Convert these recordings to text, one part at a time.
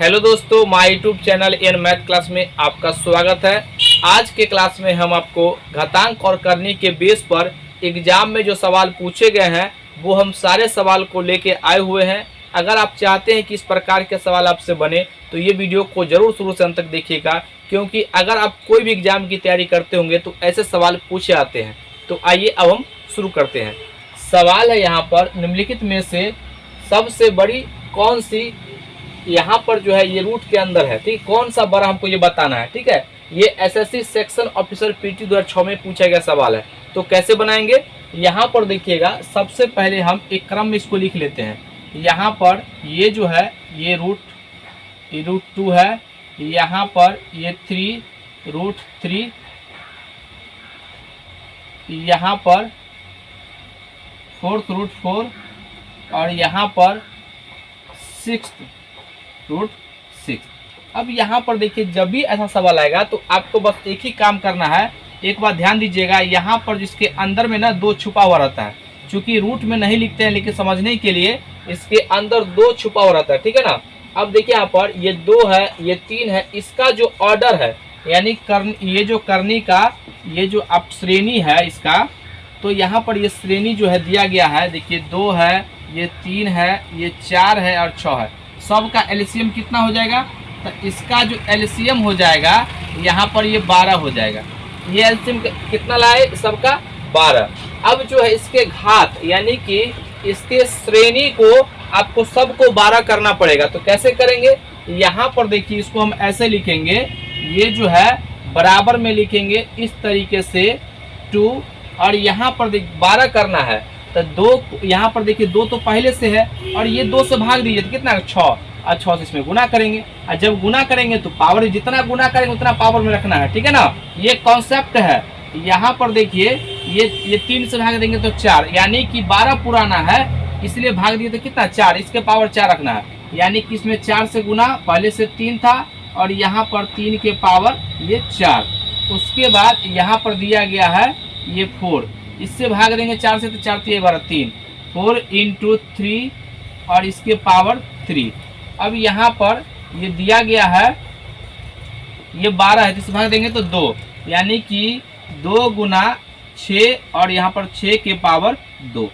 Hello दोस्तों, my YouTube channel N math class में आपका स्वागत है। आज के क्लास में हम आपको घातांक और करनी के बेस पर एग्जाम में जो सवाल पूछे गए हैं वो हम सारे सवाल को लेके आए हुए हैं। अगर आप चाहते हैं कि इस प्रकार के सवाल आपसे बने तो ये वीडियो को जरूर शुरू से अंत तक देखिएगा, क्योंकि अगर आप कोई भी एग्जाम की तैयारी करते होंगे तो ऐसे सवाल पूछे आते हैं। तो आइए अब हम शुरू करते हैं। सवाल है यहाँ पर, निम्नलिखित में से सबसे बड़ी कौन सी, यहाँ पर जो है ये रूट के अंदर है, ठीक, कौन सा बड़ा हमको ये बताना है। ठीक है, ये एसएससी सेक्शन ऑफिसर पीटी 2006 में पूछा गया सवाल है। तो कैसे बनाएंगे, यहाँ पर देखिएगा, सबसे पहले हम एक क्रम में इसको लिख लेते हैं। यहाँ पर ये जो है ये रूट 2 है, यहाँ पर ये 3 रूट 3, यहाँ पर 4th रूट 4 और यहाँ पर 6th रूट 6। अब यहाँ पर देखिए, जब भी ऐसा सवाल आएगा तो आपको बस एक ही काम करना है। एक बात ध्यान दीजिएगा, यहाँ पर जिसके अंदर में ना 2 छुपा हुआ रहता है, चूंकि रूट में नहीं लिखते हैं लेकिन समझने के लिए इसके अंदर 2 छुपा हुआ रहता है, ठीक है ना। अब देखिए यहाँ पर ये 2 है, ये 3 है, इसका जो ऑर्डर है यानी ये जो करनी का ये जो आप श्रेणी है इसका, तो यहाँ पर ये श्रेणी जो है दिया गया है। देखिए 2 है, ये 3 है, ये 4 है और 6 है। सब का एलसीएम कितना हो जाएगा, तो इसका जो एलसीएम हो जाएगा यहाँ पर ये 12 हो जाएगा। ये एलसीएम कितना लाए, सबका 12। अब जो है इसके घात यानी कि इसके श्रेणी को आपको सबको 12 करना पड़ेगा। तो कैसे करेंगे, यहाँ पर देखिए इसको हम ऐसे लिखेंगे, ये जो है बराबर में लिखेंगे इस तरीके से 2, और यहाँ पर देख 12 करना है तो 2, यहाँ पर देखिए 2 तो पहले से है और ये 2 से भाग दीजिए तो कितना 6, और 6 से इसमें गुना करेंगे, और जब गुना करेंगे तो पावर, जितना गुना करेंगे उतना पावर में रखना है, ठीक है ना। ये कॉन्सेप्ट है। यहाँ पर देखिए ये 3 से भाग देंगे तो 4, यानी कि 12 पुराना है इसलिए भाग दिए तो कितना 4, इसके पावर 4 रखना है, यानी कि इसमें 4 से गुना, पहले से 3 था और यहाँ पर 3 के पावर ये 4। उसके बाद यहाँ पर दिया गया है ये 4, इससे भाग देंगे 4 से तो 4 3 12 3, 4 × 3 और इसके पावर 3। अब यहाँ पर ये दिया गया है ये 12 है, इससे भाग देंगे तो 2, यानी कि 2 × 6 और यहाँ पर 6 के पावर 2।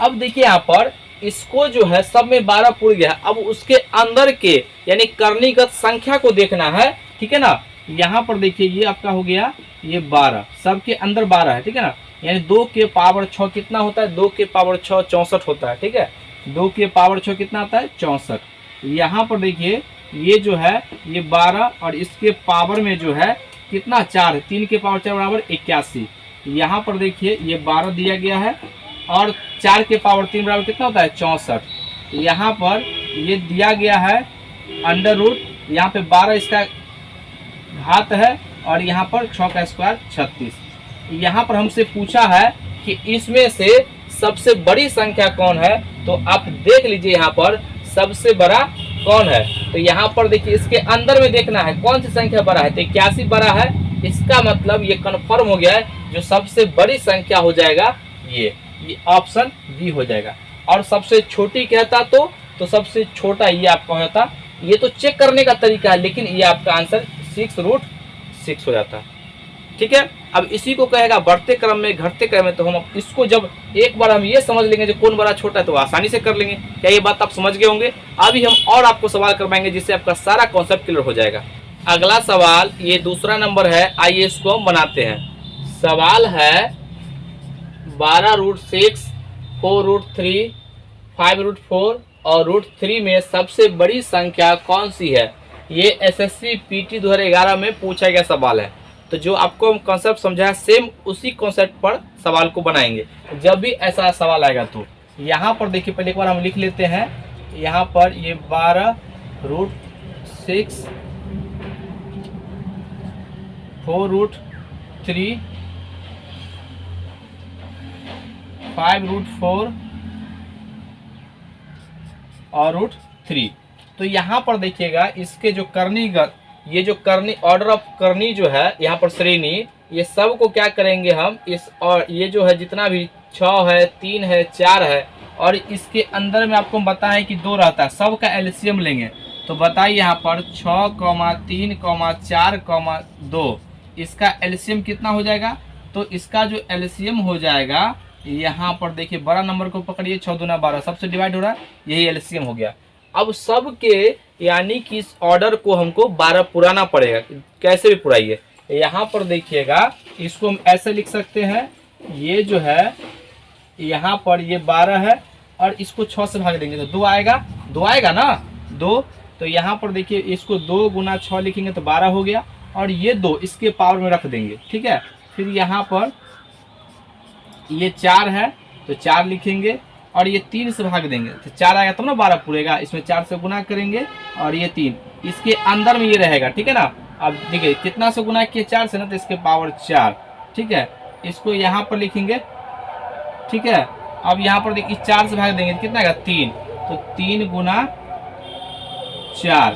अब देखिए यहाँ पर इसको जो है सब में 12 पुर गया। अब उसके अंदर के यानी करणीगत संख्या को देखना है, ठीक है ना। यहाँ पर देखिए ये आपका हो गया ये 12, सबके अंदर 12 है, ठीक है ना। यानी 2 के पावर 6 कितना होता है, 2 के पावर 6 64 होता है, ठीक है। 2 के पावर 6 कितना आता है 64। यहाँ पर देखिए ये जो है ये 12 और इसके पावर में जो है कितना 4 है, 3 के पावर 4 बराबर 81। यहाँ पर देखिए ये 12 दिया गया है और 4 के पावर 3 बराबर कितना होता है 64। यहाँ पर ये दिया गया है अंडर रूट, यहाँ पे 12 इसका घात है और यहाँ पर 6 का स्क्वायर 36। यहाँ पर हमसे पूछा है कि इसमें से सबसे बड़ी संख्या कौन है, तो आप देख लीजिए यहाँ पर सबसे बड़ा कौन है। तो यहाँ पर देखिए इसके अंदर में देखना है कौन सी संख्या बड़ा है, तो 81 बड़ा है, इसका मतलब ये कन्फर्म हो गया है जो सबसे बड़ी संख्या हो जाएगा ये ऑप्शन बी हो जाएगा। और सबसे छोटी कहता तो सबसे छोटा ये आपका होता। ये तो चेक करने का तरीका है, लेकिन ये आपका आंसर 6 रूट 6 हो जाता है, ठीक है। अब इसी को कहेगा बढ़ते क्रम में घटते क्रम में। तो हम इसको जब एक बार हम ये समझ लेंगे जो कौन बड़ा छोटा है तो आसानी से कर लेंगे। क्या ये बात आप समझ गए होंगे। अभी हम और आपको सवाल करवाएंगे जिससे आपका सारा कॉन्सेप्ट क्लियर हो जाएगा। अगला सवाल ये दूसरा नंबर है, आइए इसको हम बनाते हैं। सवाल है 12 रूट 6, 4 रूट 3, 5 रूट 4 और रूट 3 में सबसे बड़ी संख्या कौन सी है। ये एसएससी पीटी 2011 में पूछा गया सवाल है। तो जो आपको हम कॉन्सेप्ट समझाया सेम उसी कॉन्सेप्ट पर सवाल को बनाएंगे जब भी ऐसा सवाल आएगा। तो यहाँ पर देखिए पहले एक बार हम लिख लेते हैं। यहाँ पर ये 12 रूट 6, 4 रूट 3, 5 रूट 4 और रूट 3। तो यहाँ पर देखिएगा इसके जो करणीगत, ये जो करनी ऑर्डर ऑफ करनी जो है यहाँ पर श्रेणी, ये सब को क्या करेंगे हम इस, और ये जो है जितना भी 6 है 3 है 4 है और इसके अंदर में आपको बताएं कि 2 रहता है, सब का एलसीएम लेंगे। तो बताइए यहाँ पर 6,3,4,2 इसका एलसीएम कितना हो जाएगा। तो इसका जो एलसीएम हो जाएगा यहाँ पर देखिए, बड़ा नंबर को पकड़िए, 6 दूना 12 सबसे डिवाइड हो रहा है, यही एलसीएम हो गया। अब सब के यानी कि इस ऑर्डर को हमको 12 पुराना पड़ेगा, कैसे भी पुराइए। यहाँ पर देखिएगा, इसको हम ऐसे लिख सकते हैं, ये जो है यहाँ पर ये 12 है और इसको 6 से भाग देंगे तो 2 आएगा, 2 आएगा ना 2। तो यहाँ पर देखिए, इसको 2 गुना 6 लिखेंगे तो 12 हो गया, और ये 2 इसके पावर में रख देंगे, ठीक है। फिर यहाँ पर ये 4 है तो 4 लिखेंगे, और ये 3 से भाग देंगे तो 4 आएगा तब ना 12 पूरेगा, इसमें 4 से गुना करेंगे, और ये 3 इसके अंदर में ये रहेगा, ठीक है ना। अब देखिए कितना से गुना किए, 4 से ना, तो इसके पावर 4, ठीक है। इसको यहाँ पर लिखेंगे, ठीक है। अब यहाँ पर देखिए 4 से भाग देंगे कितना आएगा 3, तो 3 गुना 4,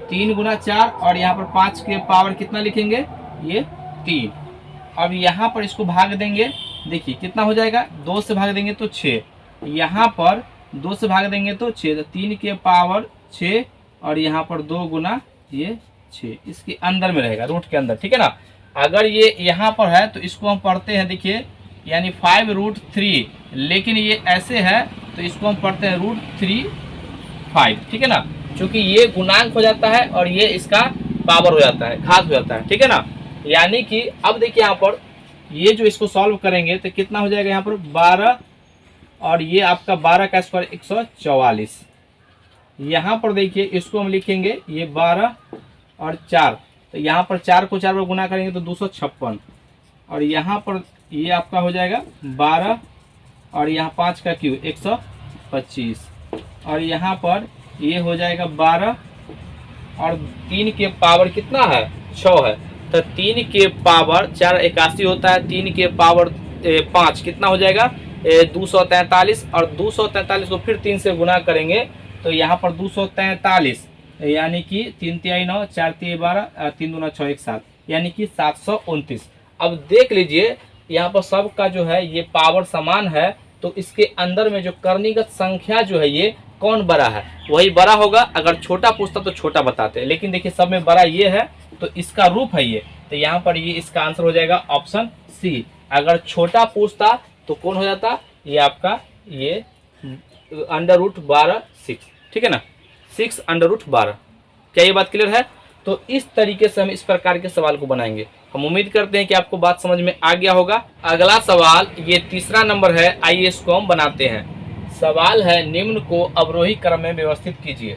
3 गुना 4, और यहाँ पर 5 के पावर कितना लिखेंगे, ये 3। अब यहाँ पर इसको भाग देंगे, देखिए कितना हो जाएगा, 2 से भाग देंगे तो 6, यहाँ पर 2 से भाग देंगे तो 6, तो 3 के पावर 6, और यहाँ पर 2 गुना ये 6 इसके अंदर में रहेगा, रूट के अंदर, ठीक है ना। अगर ये यहाँ पर है तो इसको हम पढ़ते हैं, देखिए यानी 5√3, लेकिन ये ऐसे है तो इसको हम पढ़ते हैं √3(5), ठीक है ना, क्योंकि ये गुणांक हो जाता है और ये इसका पावर हो जाता है, घात हो जाता है, ठीक है ना। यानी कि अब देखिए यहाँ पर ये जो इसको सॉल्व करेंगे तो कितना हो जाएगा यहाँ पर 12, और ये आपका 12 का स्क्वायर 144। यहाँ पर देखिए इसको हम लिखेंगे ये 12 और 4, तो यहाँ पर 4 को 4 पर गुना करेंगे तो 256, और यहाँ पर ये आपका हो जाएगा 12, और यहाँ 5 का क्यूब 125, और यहाँ पर ये हो जाएगा 12, और 3 के पावर कितना है 6 है, तो 3 के पावर 4 81 होता है, 3 के पावर 5 कितना हो जाएगा 243, और 243 को फिर 3 से गुना करेंगे तो यहाँ पर 243, यानी कि 3 तिहाई 9, 4 तिहाई 12, 3 दूना 6, 1 7, यानी कि 729। अब देख लीजिए यहाँ पर सबका जो है ये पावर समान है, तो इसके अंदर में जो करणीगत संख्या जो है ये कौन बड़ा है, वही बड़ा होगा। अगर छोटा पूछता तो छोटा बताते, लेकिन देखिए सब में बड़ा ये है तो इसका रूप है ये, तो यहाँ पर ये इसका आंसर हो जाएगा ऑप्शन सी। अगर छोटा पूछता तो कौन हो जाता, ये आपका ये √12 6, ठीक है ना, 6√12। क्या ये बात क्लियर है। तो इस तरीके से हम इस प्रकार के सवाल को बनाएंगे। हम उम्मीद करते हैं कि आपको बात समझ में आ गया होगा। अगला सवाल ये तीसरा नंबर है, आइए इसको हम बनाते हैं। सवाल है, निम्न को अवरोही क्रम में व्यवस्थित कीजिए।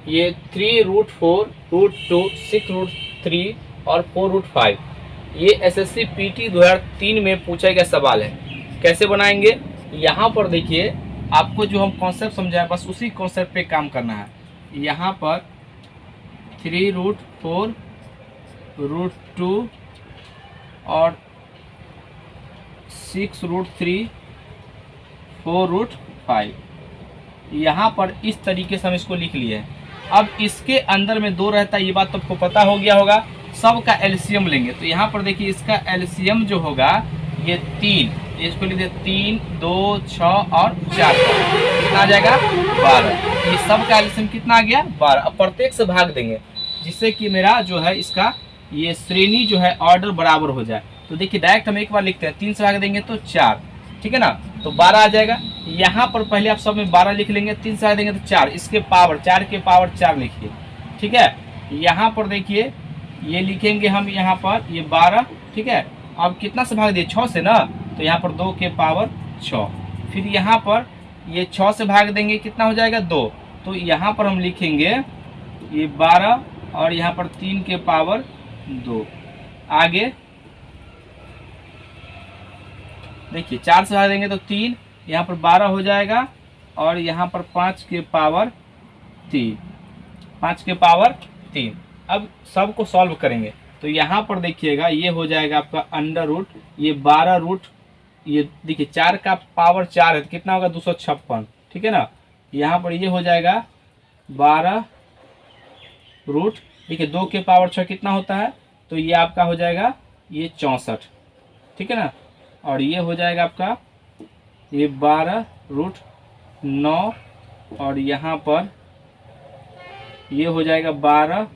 ये 3√4, √2, 6√3 और 4√5 ये एसएससी पीटी 2003 में पूछा गया सवाल है। कैसे बनाएंगे, यहाँ पर देखिए आपको जो हम कॉन्सेप्ट समझाए बस उसी कॉन्सेप्ट पे काम करना है। यहाँ पर 3√4, √2 और 6√3, 4√5 यहाँ पर इस तरीके से हम इसको लिख लिए हैं। अब इसके अंदर में 2 रहता है, ये बात तो आपको पता हो गया होगा। सब का एलसीएम लेंगे तो यहाँ पर देखिए इसका एलसीएम जो होगा ये 3, इसको लिख दे 3, 2, 6 और 4, कितना आ जाएगा 12। ये सब का एलसीएम कितना आ गया 12। अब प्रत्येक से भाग देंगे जिससे कि मेरा जो है इसका ये श्रेणी जो है ऑर्डर बराबर हो जाए। तो देखिए डायरेक्ट हम एक बार लिखते हैं, 3 से भाग देंगे तो 4, ठीक है ना, तो 12 आ जाएगा। यहाँ पर पहले आप सब में 12 लिख लेंगे, 3 से भाग देंगे तो 4, इसके पावर 4 के पावर 4 लिखिए, ठीक है। यहाँ पर देखिए ये लिखेंगे हम यहाँ पर ये 12, ठीक है। अब कितना से भाग दिए 6 से ना, तो यहाँ पर 2 के पावर 6, फिर यहाँ पर ये 6 से भाग देंगे कितना हो जाएगा 2, तो यहाँ पर हम लिखेंगे ये 12 और यहाँ पर 3 के पावर 2। आगे देखिए 4 से भाग देंगे तो 3, यहाँ पर 12 हो जाएगा, और यहाँ पर 5 के पावर 3, 5 के पावर 3। अब सब को सॉल्व करेंगे तो यहाँ पर देखिएगा ये हो जाएगा आपका अंडर ये 12 ये देखिए 4 का पावर 4 है तो कितना होगा 256, ठीक है ना। यहाँ पर ये हो जाएगा 12 देखिए 2 के पावर 6 कितना होता है, तो ये आपका हो जाएगा ये 64, ठीक है ना। और ये हो जाएगा आपका ये 12 √9 और यहाँ पर ये हो जाएगा 12,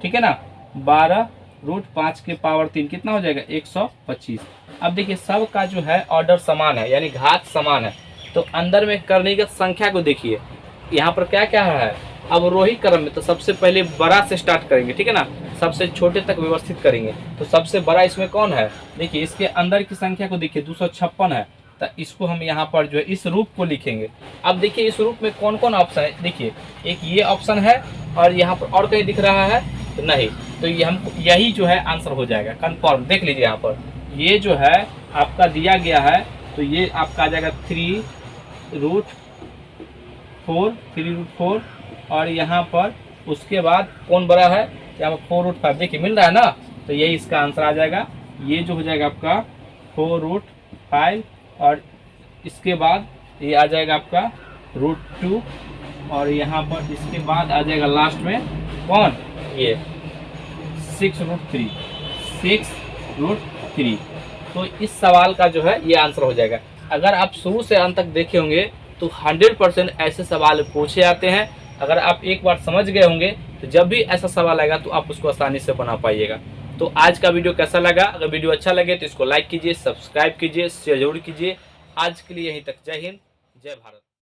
ठीक है ना, 12√5 के पावर 3 कितना हो जाएगा 125। अब देखिए सब का जो है ऑर्डर समान है, यानी घात समान है, तो अंदर में करणीगत संख्या को देखिए यहाँ पर क्या क्या है। अब रोही क्रम में तो सबसे पहले बड़ा से स्टार्ट करेंगे, ठीक है ना, सबसे छोटे तक व्यवस्थित करेंगे। तो सबसे बड़ा इसमें कौन है, देखिए इसके अंदर की संख्या को देखिए 256 है, तो इसको हम यहाँ पर जो है इस रूप को लिखेंगे। अब देखिए इस रूप में कौन कौन ऑप्शन है, देखिए एक ये ऑप्शन है और यहाँ पर और कहीं दिख रहा है तो नहीं, तो ये हमको यही जो है आंसर हो जाएगा कंफर्म। देख लीजिए यहाँ पर ये जो है आपका दिया गया है, तो ये आपका आ जाएगा 3√4 और यहाँ पर उसके बाद कौन बड़ा है, यहाँ पर 4√5 देखिए मिल रहा है ना, तो यही इसका आंसर आ जाएगा। ये जो हो जाएगा आपका 4√5 और इसके बाद ये आ जाएगा आपका √2 और यहाँ पर इसके बाद आ जाएगा लास्ट में कौन, ये 6√3। तो इस सवाल का जो है ये आंसर हो जाएगा। अगर आप शुरू से अंत तक देखे होंगे तो 100% ऐसे सवाल पूछे जाते हैं। अगर आप एक बार समझ गए होंगे तो जब भी ऐसा सवाल आएगा तो आप उसको आसानी से बना पाइएगा। तो आज का वीडियो कैसा लगा, अगर वीडियो अच्छा लगे तो इसको लाइक कीजिए, सब्सक्राइब कीजिए, शेयर जरूर कीजिए। आज के लिए यहीं तक। जय हिंद, जय भारत।